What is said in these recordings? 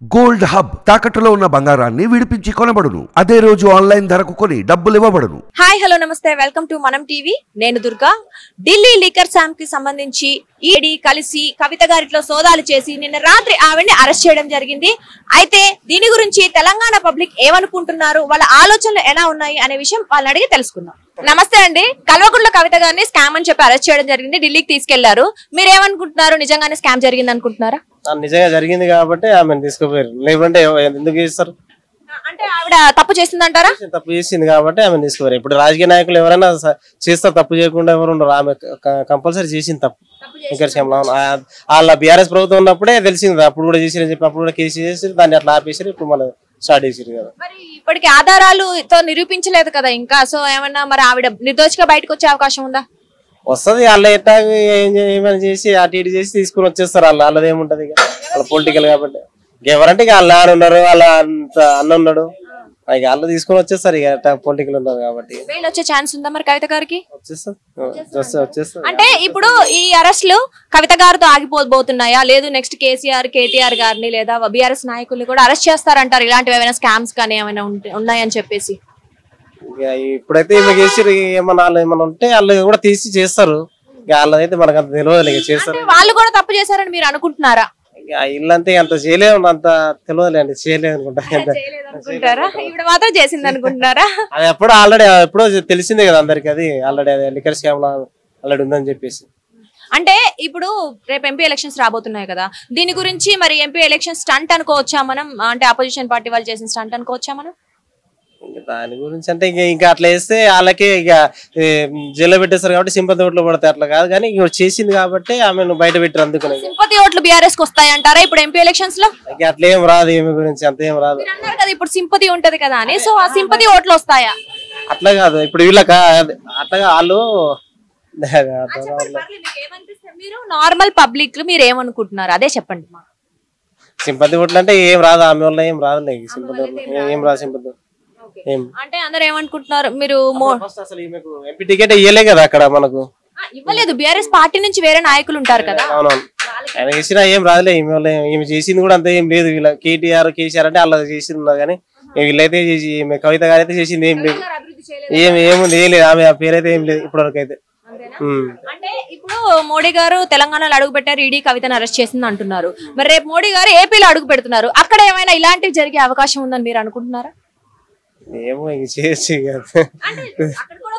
Gold hub తాకట్టులో ఉన్న బంగారాన్ని విడిపించి కొనబడును. అదే రోజు ఆన్లైన్ ధరకు కొని డబ్బులు ఇవ్వబడును. హాయ్ హలో నమస్తే, వెల్కమ్ టు మనం టీవీ. నేను దుర్గా. ఢిల్లీ లిక్కర్ స్కామ్ కి సంబంధించి ఈడీ కలిసి కవిత గారిలో సోదాలు చేసి నిన్న రాత్రి ఆవిడ్ని అరెస్ట్ చేయడం జరిగింది. అయితే దీని గురించి తెలంగాణ పబ్లిక్ ఏమనుకుంటున్నారు, వాళ్ళ ఆలోచనలు ఎలా ఉన్నాయి అనే విషయం వాళ్ళని అడిగి తెలుసుకుందాం. నమస్తే అండి. కల్వకుంట్ల కవిత గారిని స్కామ్ అని చెప్పి అరెస్ట్ చేయడం జరిగింది, ఢిల్లీకి తీసుకెళ్లారు. మీరు ఏమనుకుంటున్నారు, నిజంగానే స్కామ్ జరిగింది అనుకుంటున్నారా? నిజంగా జరిగింది కాబట్టి ఆమెను తీసుకుపోయారు, లేకుంటే ఎందుకు చేస్తారు? అంటే ఆవిడ తప్పు చేసిందంటారా? తప్పు చేసింది కాబట్టి ఆమెను తీసుకుపోయారు. ఇప్పుడు రాజకీయ నాయకులు ఎవరైనా చేస్తారు, తప్పు చేయకుండా ఎవరు ఉండరు. ఆమె కంపల్సరీ చేసింది తప్పు. వాళ్ళ బీఆర్ఎస్ ప్రభుత్వం ఉన్నప్పుడే తెలిసింది, అప్పుడు కూడా చేసిరని చెప్పి అప్పుడు కూడా కేసు చేసి దాన్ని అట్లా ఆపేసారు. ఇప్పుడు మళ్ళీ స్టార్ట్ చేసారు కదా. మరి ఇప్పటికి ఆధారాలతో నిరూపించలేదు కదా ఇంకా. సో ఏమన్నా మరి ఆవిడ నిర్దోషిగా బయటకు వచ్చే అవకాశం ఉందా? వస్తుంది. వాళ్ళ ఎట్టా ఏమైనా చేసి అటు ఇటు చేసి తీసుకుని వచ్చేస్తారు. వాళ్ళది ఏముంటది, వాళ్ళ పొలిటికల్ కాబట్టి. ఎవరంటే ఇక వాళ్ళ నాన్న ఉన్నారు, వాళ్ళ అన్న ఉన్నాడు, ఇక వాళ్ళు తీసుకుని వచ్చేస్తారు. ఇక పొలిటికల్ ఉన్నారు కాబట్టి బెయిల్ వచ్చే ఛాన్స్ ఉందా మరి కవిత గారికి? వచ్చేస్తారు. అంటే ఇప్పుడు ఈ అరెస్టులు కవిత గారితో ఆగిపోబోతున్నాయా, లేదు నెక్స్ట్ కేసీఆర్ కేటీఆర్ గారిని లేదా బీఆర్ఎస్ నాయకుల్ని కూడా అరెస్ట్ చేస్తారంటారు, ఇలాంటివి ఏమైనా స్కామ్స్ కానీ ఏమైనా ఉన్నాయని చెప్పేసి? ఇప్పుడైతే ఈమె చేసి ఏమన్నా వాళ్ళు ఏమన్నా ఉంటే వాళ్ళు కూడా తీసి చేస్తారు. ఇక వాళ్ళదైతే మనకు అంత తెలియదు, ఇక చేస్తారు. వాళ్ళు కూడా తప్పు చేశారని మీరు అనుకుంటున్నారా? ఇల్లంతే అంత చేయలేము, అంత తెలియదులేండి, చేయలేదు అనుకుంటారా? ఇప్పుడు మాత్రం చేసింది అనుకుంటున్నారా? అది ఎప్పుడో ఆల్రెడీ ఎప్పుడో తెలిసిందే కదా అందరికి, అది ఆల్రెడీ లిక్కర్ స్కామ్ ఆల్రెడీ ఉందని చెప్పేసి. అంటే ఇప్పుడు రేపు ఎంపీ ఎలక్షన్స్ రాబోతున్నాయి కదా, దీని గురించి మరి ఎంపీ ఎలక్షన్ స్టంట్ అనుకోవచ్చా మనం? అంటే అపోజిషన్ పార్టీ వాళ్ళు చేసిన స్టంట్ అనుకోవచ్చా మనం? దాని గురించి అంటే ఇంకా అట్లా వేస్తే వాళ్ళకి ఇక జైల్లో పెట్టేస్తారు కాబట్టి సింపతి ఓట్లు పడతాయి. అట్లా కాదు కానీ ఇక చేసింది కాబట్టి ఆమెను బయట పెట్టారు. అందుకని సింపతి ఓట్లు బీఆర్ఎస్ కి వస్తాయి అంటారా ఇప్పుడు ఎంపీ ఎలక్షన్స్ లో? ఇక అట్లా ఏం రాదు, ఏమి గురించి అంత ఏం రాదు అన్నారు కదా, ఇప్పుడు సింపతి ఉంటది కదా అని. సో ఆ సింపతి ఓట్లు వస్తాయా? అట్లా కాదు, ఇప్పుడు వీళ్ళక అట్లాగా వాళ్ళు మీరు నార్మల్ పబ్లిక్ మీరు ఏమనుకుంటున్నారు అదే చెప్పండి. సింపతి ఓట్లు అంటే ఏం రాదు, ఆమె వల్ల ఏం రాదు. సింపతి ఏం రాదు, సింపతి అంటే అందరు ఏమనుకుంటున్నారు మీరు? అసలు ఈమెకు ఎంపీ టికెట్ ఇయ్యలే కదా అక్కడ, మనకు ఇవ్వలేదు. బీఆర్ఎస్ పార్టీ నుంచి వేరే నాయకులు ఉంటారు కదా. అవునవును, ఆయన చేసినా ఏం రాదులే. ఈమె చేసింది కూడా అంత ఏం లేదు. వీళ్ళ కేటీఆర్ కేసీఆర్ అంటే అలా చేసింది ఉన్నారు కానీ వీళ్ళైతే కవిత గారు అయితే చేసింది ఏం లేదు. ఏముంది ఏం లేదు, ఆమె పేరైతే ఏం లేదు ఇప్పటి వరకు అయితే. అంటే ఇప్పుడు మోడీ గారు తెలంగాణలో అడుగు పెట్టారు, ఈడీ కవితను అరెస్ట్ చేసింది అంటున్నారు. మరి రేపు మోడీ గారు ఏపీలో అడుగు పెడుతున్నారు, అక్కడ ఏమైనా ఇలాంటివి జరిగే అవకాశం ఉందని మీరు అనుకుంటున్నారా? ఏమో ఇంక చేయొచ్చు,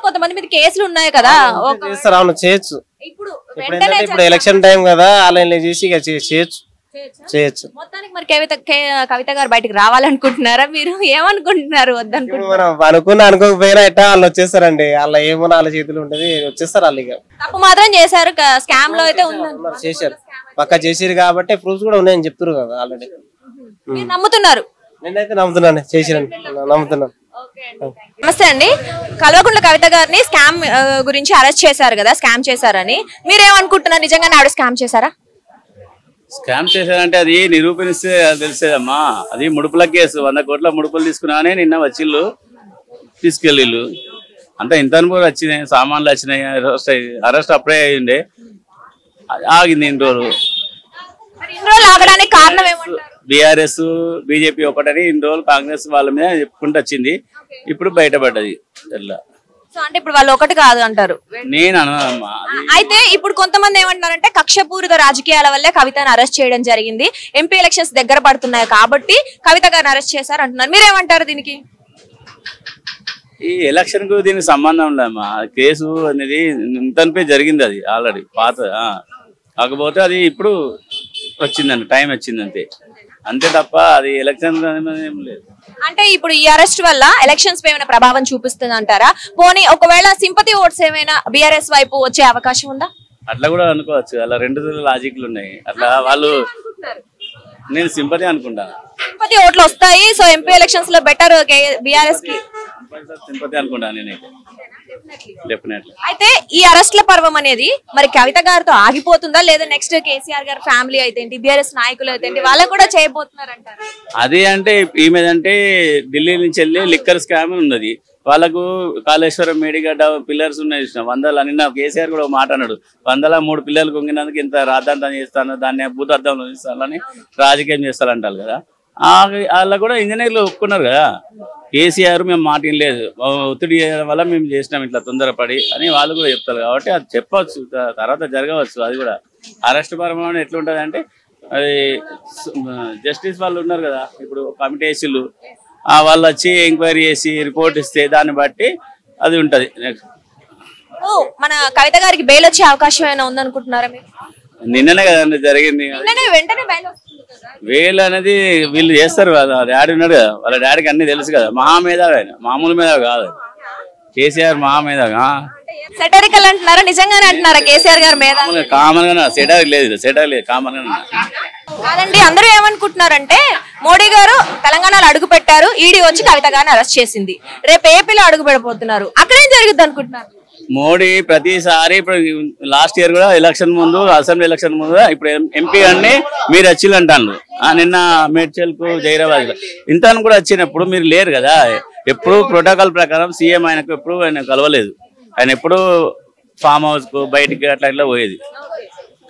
కొంతమంది మీద కేసులు ఉన్నాయి కదా. చేస్తారు, అవును చేయొచ్చు. ఇప్పుడు ఎలక్షన్ టైం కదా, ఆన్లైన్ చేసి ఇక చేయొచ్చు. మొత్తానికి మరి కవిత గారు బయటకు రావాలనుకుంటున్నారా? మీరు ఏమనుకుంటున్నారు? వద్దనుకుంటున్నారు. అనుకోకపోయినా ఎట్టా వాళ్ళు వచ్చేస్తారండి. వాళ్ళ ఏమో వాళ్ళ చేతులు ఉంటది, వచ్చేస్తారు వాళ్ళు. ఇక తప్పు మాత్రం చేశారు, స్కామ్ లో అయితే చేశారు, పక్కా చేసారు కాబట్టి ప్రూఫ్స్ కూడా ఉన్నాయని చెప్తారు కదా ఆల్రెడీ. నమ్ముతున్నారు? నేనైతే నమ్ముతున్నాను, చేసిరని నమ్ముతున్నాను. నమస్తే అండి. కల్వకుంట్ల కవిత గారిని స్కామ్ గురించి అరెస్ట్ చేశారు కదా, స్కామ్ చేశారని మీరేమనుకుంటున్నారు? నిజంగానే ఆవిడ స్కామ్ చేశారా? స్కామ్ చేశారంటే అది నిరూపణిస్తే తెలిసేదమ్మా. అది ముడుపుల కేసు, 100 కోట్ల ముడుపులు తీసుకున్నానే నిన్న వచ్చిళ్ళు తీసుకెళ్ళిళ్ళు. అంతా ఇంత అనుభవం వచ్చినాయి, సామాన్లు వచ్చినాయి, అరెస్ట్ అప్పుడే అయ్యిండే. ఆగింది ఇన్ని రోజులు. ఆగడానికి కారణం ఏమంటారు? బీఆర్ఎస్ బీజేపీ ఒకటని ఇన్ని రోజులు కాంగ్రెస్ వాళ్ళ మీద చెప్పుకుంటూ వచ్చింది, ఇప్పుడు బయటపడ్డది. అంటే ఇప్పుడు వాళ్ళు ఒకటి కాదు అంటారు. నేను అన్నదమ్మా. అయితే ఇప్పుడు కొంతమంది ఏమంటున్నారంటే కక్షపూరిత రాజకీయాల వల్లే కవితను అరెస్ట్ చేయడం జరిగింది, ఎంపీ ఎలక్షన్స్ దగ్గర పడుతున్నాయి కాబట్టి కవిత గారిని అరెస్ట్ చేశారు అంటున్నారు. మీరేమంటారు దీనికి? ఈ ఎలక్షన్ కు దీనికి సంబంధం లేదమ్మా. కేసు అనేది ఇంతనిపై జరిగింది, అది ఆల్రెడీ పాత. కాకపోతే అది ఇప్పుడు వచ్చిందండి, టైం వచ్చింది అంతే తప్ప అది ఎలక్షన్ ఏం లేదు. అంటే ఇప్పుడు ఈ అరెస్ట్ వల్ల ఎలక్షన్స్ పై ఏమైనా ప్రభావం చూపిస్తుంది అంటారా? పోనీ ఒకవేళ సింపతి ఓట్స్ ఏమైనా బీఆర్ఎస్ వైపు వచ్చే అవకాశం ఉందా? అట్లా కూడా అనుకోవచ్చు. అలా రెండు లాజిక్లు ఉన్నాయి. అట్లా వాళ్ళు నేను సింపతి అనుకుంటాను, సింపతి ఓట్లు వస్తాయి. సో ఎంపీ ఎలక్షన్స్ లో బెటర్ బీఆర్ఎస్ కి సింపతి అనుకుంటాను నేనైతే. అయితే ఈ అరెస్ట్ల పర్వం అనేది మరి కవిత గారితో ఆగిపోతుందా, లేదా నెక్స్ట్ కేసీఆర్ గారి ఫ్యామిలీ అయితే బీఆర్ఎస్ నాయకులు అయితే వాళ్ళని కూడా చేయబోతున్నారంటారు? అది అంటే ఈమెదంటే ఢిల్లీ నుంచి వెళ్ళి లిక్కర్ స్కామ్ ఉన్నది. వాళ్ళకు కాళేశ్వరం మేడిగడ్డ పిల్లర్స్ ఉన్నాయి, 100 నిన్న కేసీఆర్ కూడా మాట అన్నాడు, 103 పిల్లలు కుంగినందుకు ఇంత రాద్ధాంతం చేస్తాను, దాన్ని భూతార్థంలో ఇస్తానని రాజకీయం చేస్తారంటారు కదా. వాళ్ళ కూడా ఇంజనీర్లు ఒప్పుకున్నారు కదా, కేసీఆర్ మేము మాట లేదు, ఒత్తిడి చేయడం వల్ల మేము చేసినాం ఇట్లా తొందరపడి అని వాళ్ళు కూడా చెప్తారు. కాబట్టి అది చెప్పవచ్చు, తర్వాత జరగవచ్చు. అది కూడా అరెస్ట్ పరమైన ఎట్లుంటుంది అంటే, అది జస్టిస్ వాళ్ళు ఉన్నారు కదా, ఇప్పుడు కమిటీ వేసిళ్ళు, వాళ్ళు వచ్చి ఎంక్వైరీ చేసి రిపోర్ట్ ఇస్తే దాన్ని బట్టి అది ఉంటది. మన కవిత గారికి బెయిల్ వచ్చే అవకాశం ఏమైనా ఉందనుకుంటున్నారా మీరు? నిన్ననే కదండి జరిగింది. వెంటనే బెయిల్ వస్తుంది కదా. బెయిల్ అనేది వీళ్ళు చేస్తారు కదా, డాడీ ఉన్నాడు కదా, వాళ్ళ డాడీకి అన్ని తెలుసు కదా. మహామేధావి ఆయన, మామూలు మీద కాదు కేసీఆర్, మహామేధావి. సెటరికల్ అంటున్నారా, నిజంగానే అంటున్నారా కేసీఆర్ గారు మీద? కామన్ గా సెటర్ లేదు కామన్ గా. కాదండి, అందరూ ఏమనుకుంటున్నారంటే మోడీ గారు తెలంగాణలో అడుగు పెట్టారు, ఈడీ వచ్చి కవిత గారిని అరెస్ట్ చేసింది, రేపు ఏపీలో అడుగు పెడబోతున్నారు, అక్కడేం జరుగుద్ది అనుకుంటున్నారు? మోడీ ప్రతిసారి, ఇప్పుడు లాస్ట్ ఇయర్ కూడా ఎలక్షన్ ముందు, అసెంబ్లీ ఎలక్షన్ ముందు ఇప్పుడు ఎంపీ అన్ని మీరు వచ్చిళ్ళు అంటాను. నిన్న మేడ్చల్ కు, జైరాబాద్ ఇంత కూడా వచ్చినప్పుడు మీరు లేరు కదా. ఎప్పుడు ప్రోటోకాల్ ప్రకారం సీఎం ఆయనకు ఎప్పుడు ఆయన కలవలేదు. ఆయన ఎప్పుడు ఫామ్ హౌస్ కు బయటికి అట్లా పోయేది,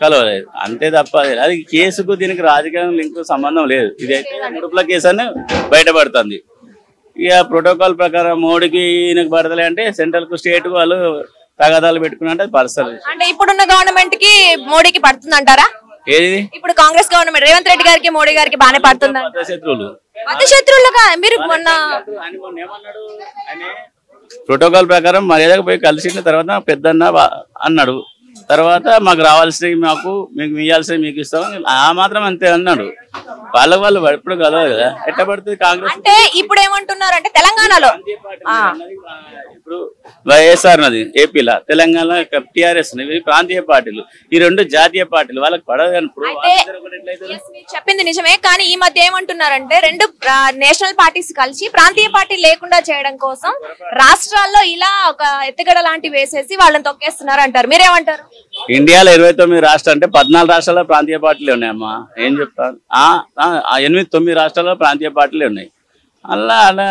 కలవలేదు అంతే తప్ప. అది కేసుకు దీనికి రాజకీయ లింక్ సంబంధం లేదు. ఇదైతే ముడుపుల కేసు అని బయటపడుతుంది. ఇక ప్రోటోకాల్ ప్రకారం మోడీకి ఈయనకు పడతలే అంటే సెంట్రల్ కు స్టేట్ వాళ్ళు తగాదాలు పెట్టుకున్నట్టు అది పరుస్తారు. అంటే ఇప్పుడున్న గవర్నమెంట్ కి మోడీకి పడుతుంది అంటారా? ఏది ఇప్పుడు కాంగ్రెస్ గవర్నమెంట్ రేవంత్ రెడ్డి గారికి మోడీ గారికి బానే పడుతుంది. శత్రువులు శత్రువులుగా మీరు మొన్న ప్రోటోకాల్ ప్రకారం మర్యాదకు పోయి కలిసిన తర్వాత పెద్దన్న అన్నాడు, తర్వాత మాకు రావాల్సినవి మీకు ఇవ్వాల్సినవి మీకు ఇస్తాం, ఆ మాత్రం అంతే అన్నాడు. వాళ్ళు ఎప్పుడు కలవదు కదా, ఎట్లా పడుతుంది కాంగ్రెస్. అంటే ఇప్పుడు ఏమంటున్నారు అంటే తెలంగాణలో ఇప్పుడు వైఎస్ఆర్ నది ఏపీలో, తెలంగాణ టిఆర్ఎస్ ప్రాంతీయ పార్టీలు, ఈ రెండు జాతీయ పార్టీలు వాళ్ళకి పడదు. చెప్పింది నిజమే, కానీ ఈ మధ్య ఏమంటున్నారంటే రెండు నేషనల్ పార్టీస్ కలిసి ప్రాంతీయ పార్టీ లేకుండా చేయడం కోసం రాష్ట్రాల్లో ఇలా ఒక ఎత్తుగడ లాంటివి వేసేసి వాళ్ళని తొక్కేస్తున్నారు అంటారు. మీరేమంటారు? ఇండియాలో 29 రాష్ట్రాలు అంటే 14 రాష్ట్రాల్లో ప్రాంతీయ పార్టీలు ఉన్నాయమ్మా. ఏం చెప్తాను, 8-9 రాష్ట్రాల్లో ప్రాంతీయ పార్టీలు ఉన్నాయి. అలా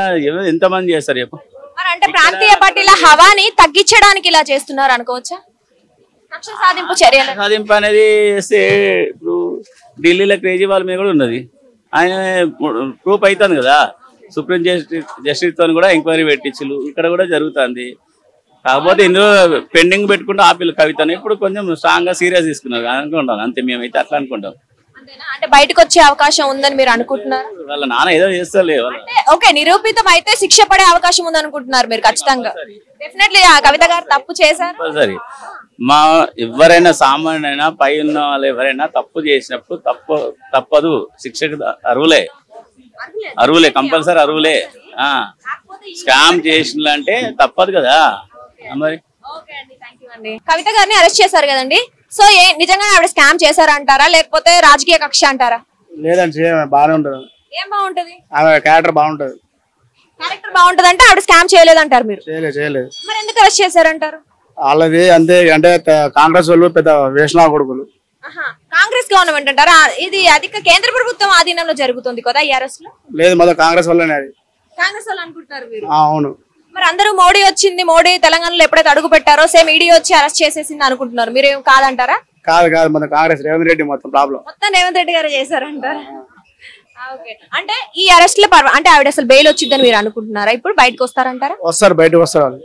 ఎంతమంది చేస్తారు చెప్పు. అంటే ప్రాంతీయ పార్టీల హవాని తగ్గించడానికి ఇలా చేస్తున్నారు అనుకోవచ్చా? కక్ష సాధింపు చర్యలు సాధింపు అనేది చేస్తే ఇప్పుడు ఢిల్లీలో కేజ్రీవాల్ మీద కూడా ఉన్నది, ఆయన ప్రూఫ్ అవుతుంది కదా. సుప్రీం జస్టిస్ తో కూడా ఎంక్వైరీ పెట్టించు, ఇక్కడ కూడా జరుగుతుంది. కాకపోతే ఇందులో పెండింగ్ పెట్టుకుంటూ ఆపిల్ కవితను ఇప్పుడు కొంచెం స్ట్రాంగ్ గా సీరియస్ తీసుకున్నారు అనుకుంటాం, అంతే. మేమైతే అట్లా అనుకుంటాం. అంటే బయటకు వచ్చే అవకాశం ఉందని మీరు అనుకుంటున్నారు? వాళ్ళ నాన్న ఏదో చేస్తారు. ఓకే, నిరూపితం అయితే శిక్ష పడే అవకాశం ఉంది అనుకుంటున్నారు మీరు? ఖచ్చితంగా, డెఫినెట్లీ ఆ కవిత గారు తప్పు చేశారు. సరే, ఎవరైనా సామాన్యుడైనా పై ఉన్న వాళ్ళు ఎవరైనా తప్పు చేసినప్పుడు తప్పదు, శిక్షకు అరువులే కంపల్సరీ అరువులే. స్కామ్ చేసిందంటే తప్పదు కదా మరి. కవిత గారిని అరెస్ట్ చేశారు కదండి, సో నిజంగా ఆవిడ స్కామ్ చేశారంటారా లేకపోతే రాజకీయ కక్ష అంటారా? లేదండి, బాగానే ఉంటది. ఏం బాగుంటది? ఆమె క్యారెక్టర్ బాగుంటది. క్యారెక్టర్ బాగుంటది అంటే ఆవిడ స్కామ్ చేయలేదంటారు మీరు? చేయలేదు. మరి ఎందుకు అరెస్ట్ చేశారంటారు? వాళ్ళది అంతే, అంటే కాంగ్రెస్ వాళ్ళు పెద్ద వేషనా కొడుకులు. కాంగ్రెస్ గవర్నమెంట్ అంటారా? ఇది అధిక కేంద్ర ప్రభుత్వం ఆధీనంలో జరుగుతుంది కదా ఈ అరెస్ట్ లో? లేదు, మొదలు కాంగ్రెస్ వల్లనే అది. కాంగ్రెస్ వాళ్ళు అనుకుంటారు మీరు? అవును. మరి అందరూ మోడీ వచ్చింది, మోడీ తెలంగాణలో ఎప్పుడైతే అడుగు పెట్టారో సేమ్ ఈడీ వచ్చి అరెస్ట్ చేసేసింది అనుకుంటున్నారు. మీరేం కాదంటారా? కాదు, మన కాంగ్రెస్ రేవంత్ రెడ్డి మొత్తం రేవంత్ రెడ్డి గారు చేశారంటారా? అంటే ఈ అరెస్ట్ లో అంటే ఆవిడ అసలు బెయిల్ వచ్చిందని మీరు అనుకుంటున్నారా? ఇప్పుడు బయటకు వస్తారంటారా? వస్తారు, బయటకు వస్తారు.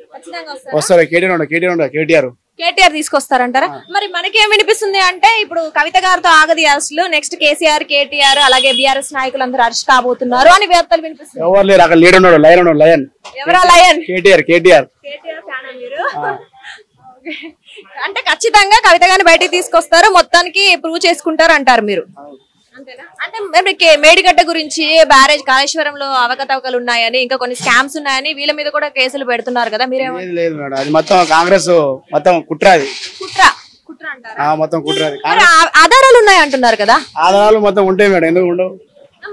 కేటీఆర్ తీసుకొస్తారంటారా? మరి మనకేం వినిపిస్తుంది అంటే ఇప్పుడు కవిత గారితో ఆగది అసలు, నెక్స్ట్ కేసీఆర్, కేటీఆర్ అలాగే బీఆర్ఎస్ నాయకులందరూ అరెస్ట్ కాబోతున్నారు అని వార్తలు వినిపిస్తుంది. ఎవరు లేరు అక్కడ, లీడ్ ఉన్నాడు లయన్. ఎవరా లయన్? కేటీఆర్. అంటే ఖచ్చితంగా కవిత గారిని బయటికి తీసుకొస్తారు, మొత్తానికి ప్రూవ్ చేసుకుంటారు అంటారు మీరు, అంతేనా? అంటే మేడిగడ్డ గురించి, బ్యారేజ్ కాళేశ్వరంలో అవకతవకలు ఉన్నాయని, ఇంకా కొన్ని స్కామ్స్ ఉన్నాయని వీళ్ళ మీద కూడా కేసులు పెడుతున్నారు కదా, మీరేమో? లేదు మేడం, అది మొత్తం కాంగ్రెస్ మొత్తం కుట్రది. కుట్ర అంటారా? మొత్తం కుట్రది. ఆధారాలు ఉన్నాయి అంటున్నారు కదా? ఆధారాలు మొత్తం ఉంటాయి మేడం, ఎందుకు ఉండవు?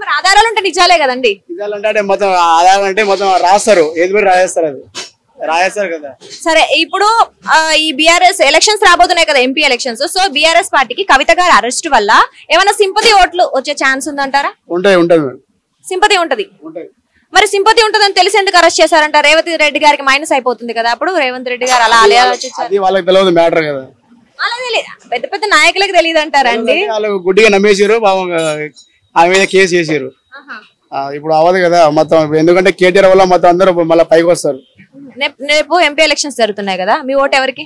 మరి ఆధారాలు ఉంటే నిజాలే కదండి. నిజాలంటే మొత్తం ఆధారాలు అంటే మొత్తం రాస్తారు, ఏది కూడా రాసేస్తారు, అది రాయేస్తారు కదా. సరే, ఇప్పుడు ఈ బీఆర్ఎస్ ఎలక్షన్స్ రాబోతున్నాయి కదా, ఎంపీ ఎలక్షన్స్. సో బీఆర్ఎస్ పార్టీకి కవిత గారి అరెస్ట్ వల్ల ఏమైనా సింపతి ఓట్లు వచ్చే ఛాన్స్ ఉందంటారా? ఉంటది. సింపతి ఉంటది. మరి సింపతి ఉంటదని తెలిసి ఎందుకు అరెస్ట్ చేశారంట? రేవంత్ రెడ్డి గారికి మైనస్ అయిపోతుంది కదా అప్పుడు. రేవంత్ రెడ్డి గారు అలా వాళ్ళకి తెలియదు మ్యాటర్ కదా, అలా తెలియదు, పెద్ద పెద్ద నాయకులకు తెలియదు అంటారండి. వాళ్ళు గుడ్డిగా నమ్మేసారు, ఆమె మీద కేసు చేసారు. ఇప్పుడు అవ్వదు కదా మొత్తం, ఎందుకంటే కేటీఆర్ వల్ల మొత్తం అందరూ మళ్ళీ పైకి వస్తారు. రేపు ఎంపీ ఎలక్షన్స్ జరుగుతున్నాయి కదా, మీ ఓటు ఎవరికి?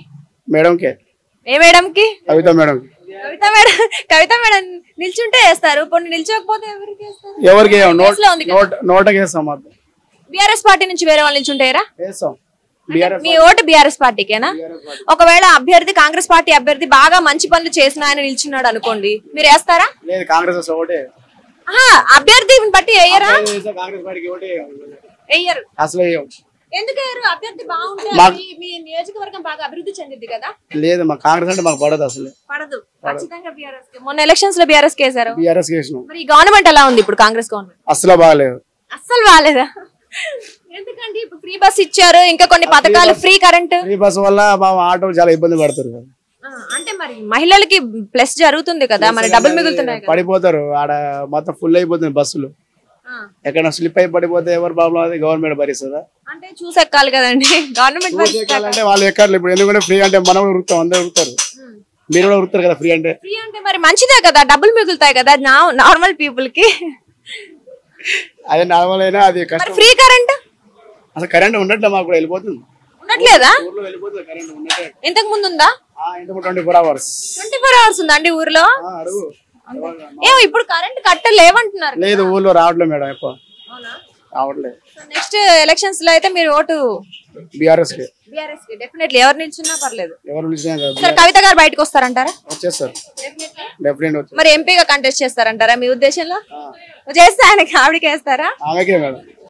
మేడంకే. ఏ మేడంకి? కవిత మేడం. కవిత మేడం నిల్చుంటే వేస్తారు, కొన్ని నిల్చోకపోతే ఎవరికి వేస్తారు? ఎవరికి నోటకి వేస్తాం. మొత్తం బీఆర్ఎస్ పార్టీ నుంచి వేరే వాళ్ళు నిల్చుంటారా? వేస్తాం. మీ ఓటు బీఆర్ఎస్ పార్టీకేనా? ఒకవేళ అభ్యర్థి కాంగ్రెస్ పార్టీ అభ్యర్థి బాగా మంచి పనులు చేసిన ఆయన నిల్చున్నాడు అనుకోండి, మీరు వేస్తారా? లేదు, కాంగ్రెస్ ఓటే. అభ్యర్థిని బట్టి వేయరా? కాంగ్రెస్ పార్టీకి ఓటే వేయరు అసలు. ఎందుకు వేయరు? అభ్యర్థి బాగుంటే మీ నియోజకవర్గం బాగా అభివృద్ధి చెందింది కదా. లేదు, మా కాంగ్రెస్ అంటే మాకు పడదు, అసలు పడదు. ఖచ్చితంగా బీఆర్ఎస్. మొన్న ఎలక్షన్స్ లో బీఆర్ఎస్ కేసారు. బీఆర్ఎస్ కేసినాం. మరి గవర్నమెంట్ ఎలా ఉంది ఇప్పుడు? కాంగ్రెస్ గవర్నమెంట్ అసలు బాగాలేదు. అస్సలు బాగాలేదా? ఎందుకంటే ఇప్పుడు ఫ్రీ బస్ ఇచ్చారు, ఇంకా కొన్ని పథకాలు, ఫ్రీ కరెంట్. ఫ్రీ బస్ వల్ల ఆటో చాలా ఇబ్బంది పడతారు కదా. అంటే మరి మహిళలకి ప్లస్ జరుగుతుంది కదా, మరి డబ్బులు మిగులుతున్నాయి కదా. పడిపోతారు ఆడ, మొత్తం ఫుల్ అయిపోతుంది బస్సులు. ఎక్కడ స్లిప్ అయి పడిపోతే ఎవరు ప్రాబ్లం? అది గవర్నమెంట్ భరిస్తుందా? అంటే చూసెక్కాలి కదండి గవర్నమెంట్. అంటే వాళ్ళు ఎక్కాలి ఇప్పుడు, ఎందుకంటే ఫ్రీ అంటే మనం కూడా ఉరుకుతాం, అందరూ ఉరుకుతారు, మీరు కూడా ఉరుకుతారు కదా. ఫ్రీ అంటే మరి మంచిదే కదా, డబ్బులు మిగులుతాయి కదా నార్మల్ పీపుల్ కి. అదే నార్మల్ అయినా అది కష్టం. ఫ్రీ కరెంట్ అసలు కరెంట్ ఉండట్లే, మాకు కూడా వెళ్ళిపోతుంది. ఉండట్లేదా? ఊర్లో వెళ్ళిపోతుంది కరెంట్. ఉండట్లే. ఇంతకు ముందు ఉందా? 24 hours. 24 hours ఉందండి ఊర్లో? అడుగు. ఏమో ఇప్పుడు కరెంట్ కట్ట లేవంటున్నారు. లేదు, ఊర్లో రావట్లేదు మేడం, ఎక్కువ రావట్లేదు. నెక్స్ట్ ఎలక్షన్స్ లో అయితే మీరు ఓటు బీఆర్ఎస్ కి. బీఆర్ఎస్ కి డెఫినెట్లీ. ఎవరు నిల్చున్నా పర్లేదు. ఎవరు నిల్చున్నా సరే, కవిత గారు బయటకు వస్తారంటారా? వచ్చేస్తారు డెఫినెట్. మరి ఎంపీగా కంటెస్ట్ చేస్తారంటారా మీ ఉద్దేశంలో? చేస్తే ఆయనకి ఆవిడకి వేస్తారా? ఆమెకే మేడం.